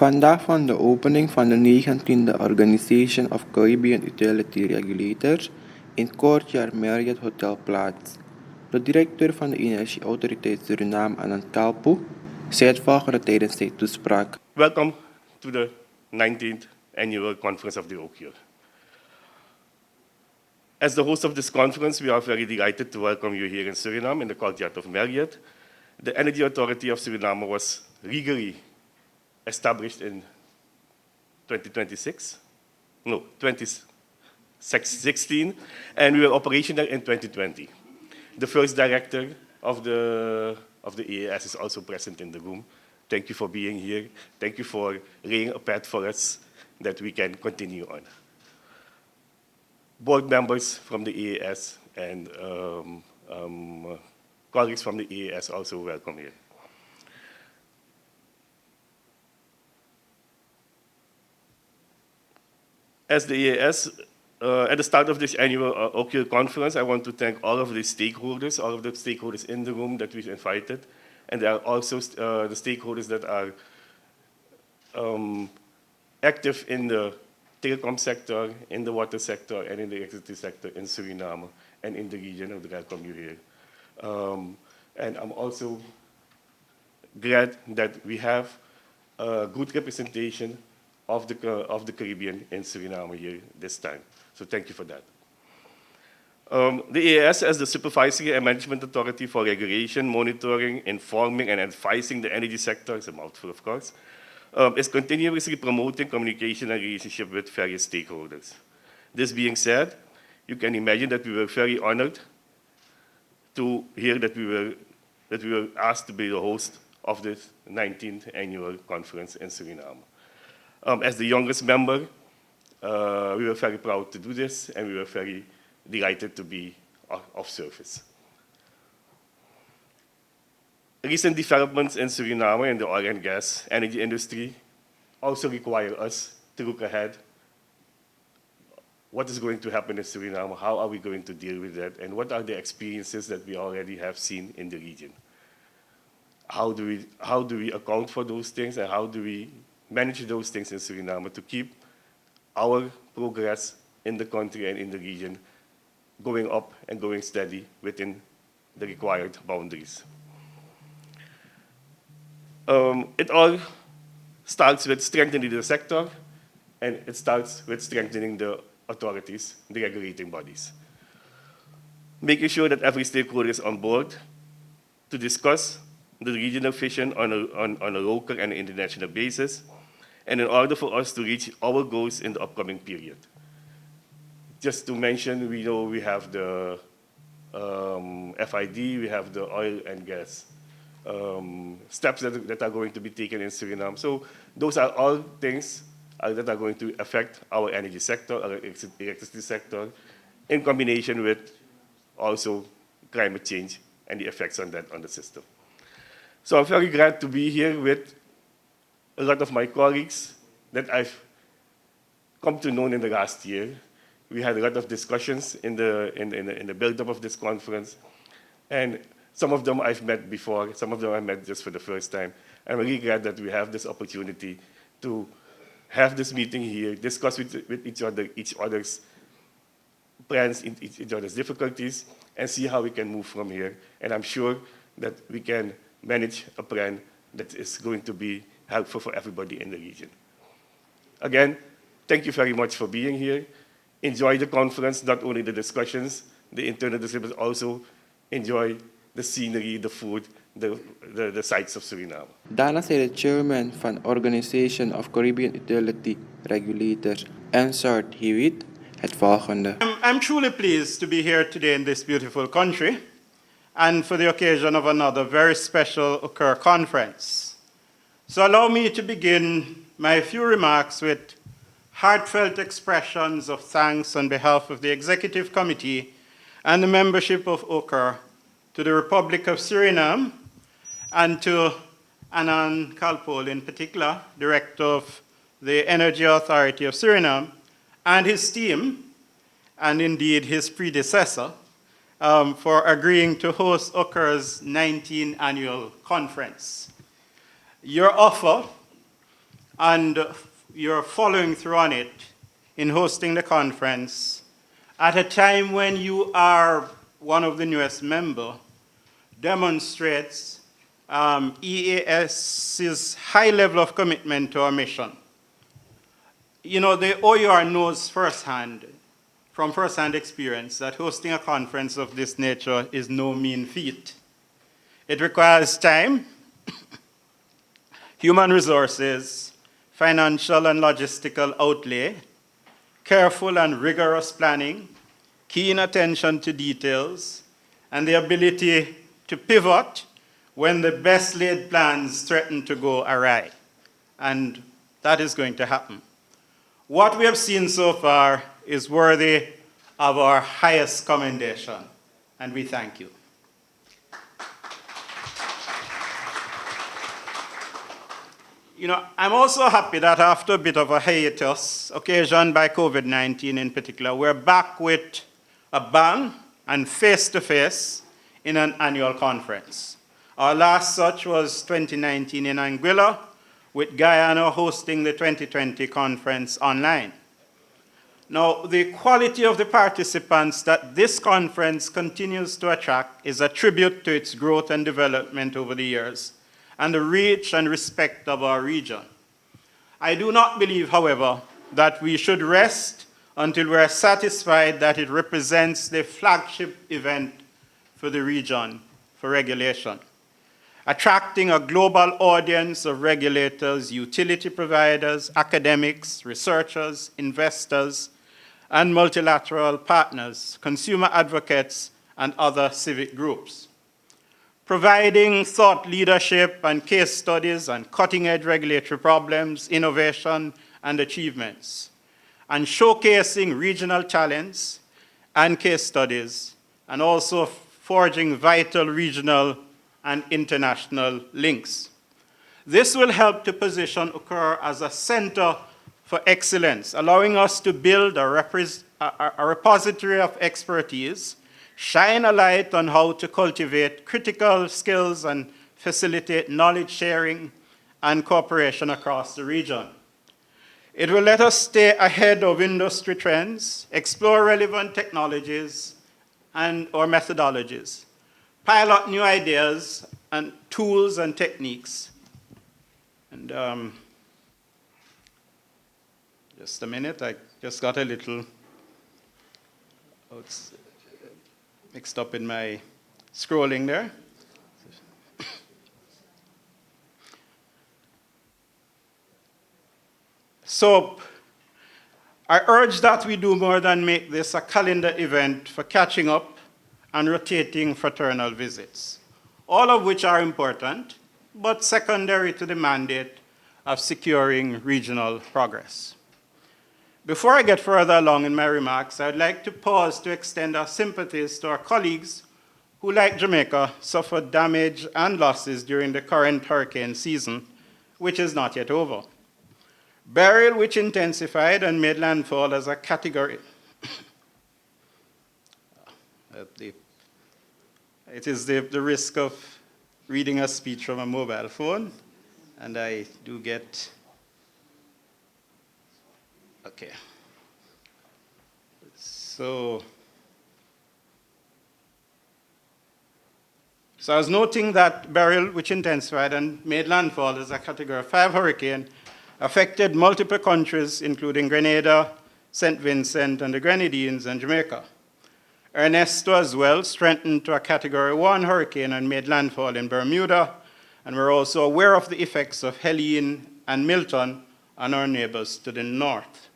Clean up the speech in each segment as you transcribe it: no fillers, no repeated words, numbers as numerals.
Vandaag van de opening van de 19e Organisation of Caribbean Utility Regulators in Courtyard Marriott Hotel plaats. De directeur van de Energieautoriteit Suriname, Anand Kalpoe, zei het volgende tijdens zijn toespraak. Welcome to the 19th Annual Conference of the OOCUR. As the host of this conference, we are very delighted to welcome you here in Suriname in the Courtyard of Marriott. The Energy Authority of Suriname was legally established in 2016, and we were operational in 2020. The first director of the EAS is also present in the room. Thank you for being here. Thank you for laying a path for us that we can continue on. Board members from the EAS and colleagues from the EAS also welcome here. As the EAS, at the start of this annual OOCUR conference, I want to thank all of the stakeholders in the room that we've invited, and there are also the stakeholders that are active in the telecom sector, in the water sector, and in the electricity sector in Suriname and in the region. I would welcome you here. And I'm also glad that we have a good representation of the Caribbean in Suriname here this time. So thank you for that. The EAS, as the supervisory and management authority for regulation, monitoring, informing, and advising the energy sector, it's a mouthful of course, is continuously promoting communication and relationship with various stakeholders. This being said, you can imagine that we were very honored to hear that we were asked to be the host of this 19th annual conference in Suriname. As the youngest member, we were very proud to do this, and we were very delighted to be of service. Recent developments in Suriname in the oil and gas energy industry also require us to look ahead. What is going to happen in Suriname? How are we going to deal with that? And what are the experiences that we already have seen in the region? How do we account for those things, and how do we manage those things in Suriname to keep our progress in the country and in the region going up and going steady within the required boundaries? It all starts with strengthening the sector, and it starts with strengthening the authorities, the regulating bodies. Making sure that every stakeholder is on board to discuss the regional vision on a local and international basis, and in order for us to reach our goals in the upcoming period. Just to mention, we know we have the FID, we have the oil and gas steps that are going to be taken in Suriname. So those are all things that are going to affect our energy sector, our electricity sector, in combination with also climate change and the effects on that on the system. So I'm very glad to be here with a lot of my colleagues that I've come to know in the last year. We had a lot of discussions in the build-up of this conference, and some of them I've met before, some of them I met just for the first time. I'm really glad that we have this opportunity to have this meeting here, discuss with each other's plans, each other's difficulties, and see how we can move from here. And I'm sure that we can manage a plan that is going to be helpful for everybody in the region. Again, thank you very much for being here. Enjoy the conference, not only the discussions, the internal discussions, but also enjoy the scenery, the food, the sights of Suriname. Daarna zei de chairman van Organization of Caribbean Utility Regulators, Ansart Hewitt, het volgende. I'm truly pleased to be here today in this beautiful country and for the occasion of another very special OOCUR conference. So allow me to begin my few remarks with heartfelt expressions of thanks on behalf of the Executive Committee and the membership of OOCUR to the Republic of Suriname and to Anand Kalpoe in particular, Director of the Energy Authority of Suriname, and his team, and indeed his predecessor, for agreeing to host OOCUR's 19th annual conference. Your offer and you're following through on it in hosting the conference at a time when you are one of the newest members demonstrates EAS's high level of commitment to our mission. You know, the OUR knows firsthand, from firsthand experience, that hosting a conference of this nature is no mean feat. It requires time, human resources, financial and logistical outlay, careful and rigorous planning, keen attention to details, and the ability to pivot when the best laid plans threaten to go awry. And that is going to happen. What we have seen so far is worthy of our highest commendation, and we thank you. You know, I'm also happy that after a bit of a hiatus, occasioned by COVID-19 in particular, we're back with a bang and face-to-face in an annual conference. Our last such was 2019 in Anguilla, with Guyana hosting the 2020 conference online. Now, the quality of the participants that this conference continues to attract is a tribute to its growth and development over the years, and the reach and respect of our region. I do not believe, however, that we should rest until we are satisfied that it represents the flagship event for the region for regulation, attracting a global audience of regulators, utility providers, academics, researchers, investors, and multilateral partners, consumer advocates, and other civic groups. Providing thought leadership and case studies on cutting-edge regulatory problems, innovation, and achievements, and showcasing regional talents and case studies, and also forging vital regional and international links. This will help to position OOCUR as a center for excellence, allowing us to build a repository of expertise, shine a light on how to cultivate critical skills and facilitate knowledge sharing and cooperation across the region. It will let us stay ahead of industry trends, explore relevant technologies or methodologies, pilot new ideas and tools and techniques. And just a minute, I just got a little mixed up in my scrolling there. So I urge that we do more than make this a calendar event for catching up and rotating fraternal visits, all of which are important, but secondary to the mandate of securing regional progress. Before I get further along in my remarks, I'd like to pause to extend our sympathies to our colleagues who, like Jamaica, suffered damage and losses during the current hurricane season, which is not yet over. Beryl, which intensified and made landfall as a category. It is the risk of reading a speech from a mobile phone, and I do get, okay. So I was noting that Beryl, which intensified and made landfall as a Category 5 hurricane, affected multiple countries, including Grenada, St. Vincent, and the Grenadines, and Jamaica. Ernesto as well strengthened to a Category 1 hurricane and made landfall in Bermuda, and we're also aware of the effects of Helene and Milton on our neighbors to the north.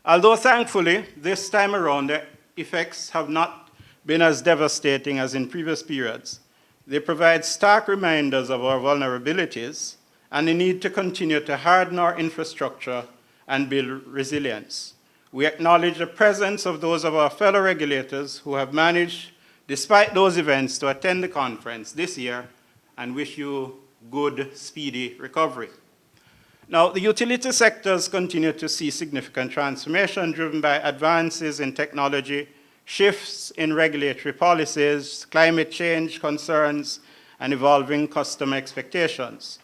Although thankfully, this time around, the effects have not been as devastating as in previous periods, they provide stark reminders of our vulnerabilities and the need to continue to harden our infrastructure and build resilience. We acknowledge the presence of those of our fellow regulators who have managed, despite those events, to attend the conference this year and wish you good, speedy recovery. Now, the utility sectors continue to see significant transformation driven by advances in technology, shifts in regulatory policies, climate change concerns, and evolving customer expectations.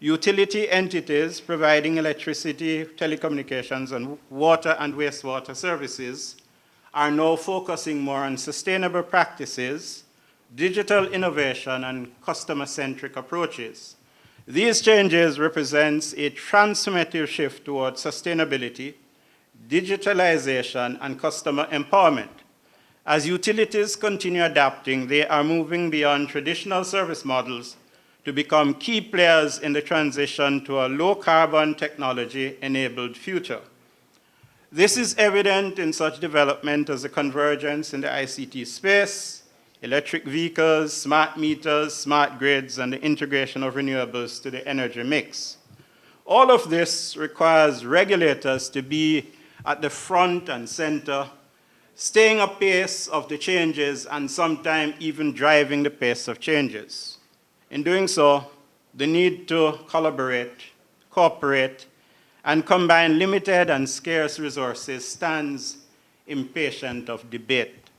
Utility entities providing electricity, telecommunications, and water and wastewater services are now focusing more on sustainable practices, digital innovation, and customer-centric approaches. These changes represent a transformative shift towards sustainability, digitalization, and customer empowerment. As utilities continue adapting, they are moving beyond traditional service models to become key players in the transition to a low-carbon, technology-enabled future. This is evident in such development as the convergence in the ICT space, electric vehicles, smart meters, smart grids, and the integration of renewables to the energy mix. All of this requires regulators to be at the front and center, staying apace of the changes and sometimes even driving the pace of changes. In doing so, the need to collaborate, cooperate, and combine limited and scarce resources stands impatient of debate,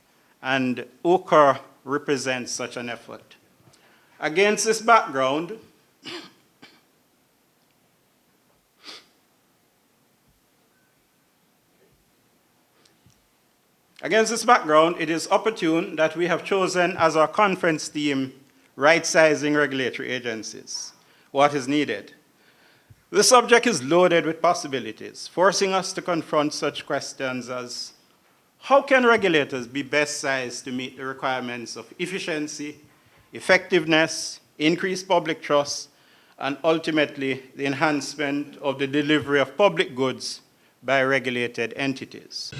and OOCUR represents such an effort. Against this background, it is opportune that we have chosen as our conference theme right-sizing regulatory agencies, what is needed. The subject is loaded with possibilities, forcing us to confront such questions as, how can regulators be best sized to meet the requirements of efficiency, effectiveness, increased public trust, and ultimately the enhancement of the delivery of public goods by regulated entities?